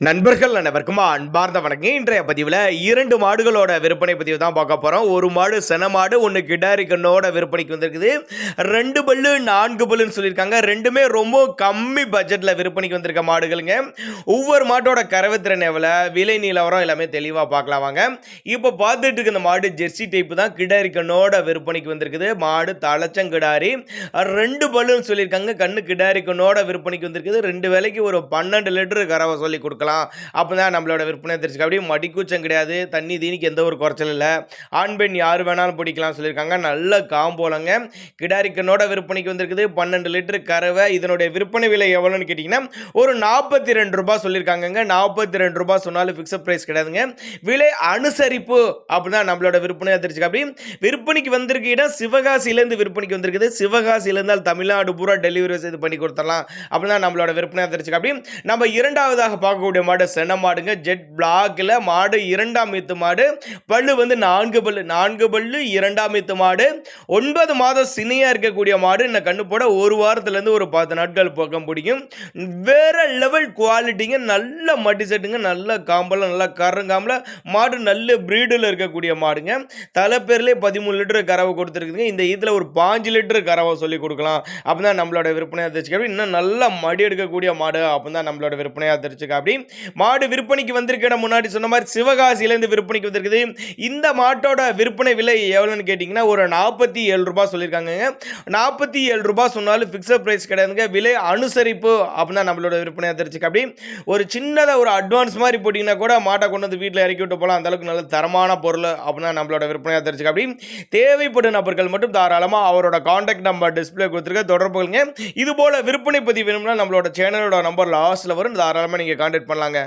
நண்பர்கள் அனைவருக்கும் அன்பார்ந்த வணக்கம். இன்றைய பதிவில் 2 மாடுகளோட விற்பனை பதிவு தான் பார்க்க போகிறோம். ஒரு மாடு சென மாடு, ஒன்று கிடாரி கண்ணோட விற்பனைக்கு வந்திருக்குது. 2 பல்லு 4 பல்லுன்னு சொல்லியிருக்காங்க. ரெண்டுமே ரொம்ப கம்மி பட்ஜெட்டில் விற்பனைக்கு வந்திருக்க மாடுகளுங்க. ஒவ்வொரு மாட்டோட கறவைத்திறன் எவ்வளோ, விலை நிலவரம் எல்லாமே தெளிவாக பார்க்கலாம் வாங்க. இப்போ பார்த்துட்டு இருக்க இந்த மாடு ஜெர்சி டைப்பு தான், கிடாரி கண்ணோட விற்பனைக்கு வந்திருக்குது. மாடு தலைச்சங்கிடாரி, 2 பல்லுன்னு சொல்லியிருக்காங்க. கண்ணு கிடாரி கண்ணோட விற்பனைக்கு வந்திருக்குது. 2 வேலைக்கு ஒரு 12 லிட்டரு கறவை சொல்லி கொடுக்கலாம். அப்பதான் நம்மளோட விற்பனை தெரிஞ்சுக்க. அப்படியே மடிக்கூச்சம் கிடையாது, தண்ணி தீனிக்கு எந்த ஒரு குறைச்சல் இல்லை. ஆண் பெண் யார் வேணாலும் பிடிக்கலாம் சொல்லியிருக்காங்க. நல்ல காம்போலங்க. கிடாரிக்கனோட விற்பனைக்கு வந்திருக்குது. 12 லிட்டர் கறவை. இதனுடைய விற்பனை விலை எவ்வளோன்னு கேட்டிங்கன்னா ஒரு 42 ரூபாய் சொல்லியிருக்காங்க. 42 ரூபாய் சொன்னாலும் ஃபிக்ஸட் ப்ரைஸ் கிடையாதுங்க. விலை அனுசரிப்பு அப்படிதான் நம்மளோட விற்பனையாக தெரிஞ்சுக்க. அப்படி விற்பனைக்கு வந்திருக்க இடம் சிவகாசியிலேருந்து விற்பனைக்கு வந்திருக்குது. சிவகாசியிலேருந்து தமிழ்நாடு பூரா டெலிவரி செய்து பண்ணி கொடுத்துடலாம் அப்படிதான் நம்மளோட விற்பனையாக தெரிஞ்சுக்க. அப்படி நம்ம இரண்டாவதாக பார்க்கக்கூடிய மாடு சென மாடுங்க. ஜெட் பிளாக்ல மாடு, 2ஆம் ஈத்து மாடு. பல்லு வந்து 4 பல்லு 2ஆம் ஈத்து மாடு. 9 மாதம் சினையா இருக்கக்கூடிய மாடு. இந்த கண்ணு போட ஒரு வாரத்துல இருந்து ஒரு 10 நாட்கள் பக்கம் பிடிக்கும். வேற லெவல் குவாலிட்டிங்க. நல்ல மடி செட்டுங்க. நல்ல காம்பல, நல்ல கருங்காம்பல மாடு. நல்ல பிரீடுல இருக்கக்கூடிய மாடுங்க. தலை பேர்லேயே 13 லிட்டர் கறவை கொடுத்துருக்குதுங்க. இந்த ஈத்துல ஒரு 5 லிட்டர் கறவை சொல்லி கொடுக்கலாம் அப்படிதான் நம்மளோட விற்பனையா தெரிஞ்சுக்க. இன்னும் நல்ல மடி எடுக்கக்கூடிய மாடு அப்படிதான் நம்மளோட விற்பனையா தெரிஞ்சுக்க. அப்படி மாடு விற்பனைக்கு வந்திருக்க முன்னாடி சொன்ன மாதிரி சிவகாசியிலேருந்து விற்பனைக்கு வந்திருக்குது. இந்த மாட்டோட விற்பனை விலை எவ்வளோன்னு கேட்டிங்கன்னா ஒரு 47 ரூபாய் சொல்லியிருக்காங்க. 47 ரூபாய் சொன்னாலும் ஃபிக்ஸட் ப்ரைஸ் கிடையாதுங்க. விலை அனுசரிப்பு அப்படின்னா நம்மளோட விற்பனையாக தெரிஞ்சுக்க. அப்படி ஒரு சின்னதாக ஒரு அட்வான்ஸ் மாதிரி போட்டிங்கன்னா கூட மாட்டை கொண்டு வந்து வீட்டில் இறக்கி விட்டு போகலாம். அந்தளவுக்கு நல்ல தரமான பொருள் அப்படின்னா நம்மளோட விற்பனையாக தெரிஞ்சுக்க. அப்படி தேவைப்படும் நபர்கள் மட்டும் தாராளமாக அவரோட கான்டாக்ட் நம்பர் டிஸ்பிளே கொடுத்துருக்க தொடர்புகளுங்க. இது போல விற்பனை பதிவு வேணும்னா நம்மளோட சேனலோட நம்பர் லாஸ்ட்டில் வரும். தாராளமாக நீங்கள் கான்டாக்ட் பண்ணலாங்க.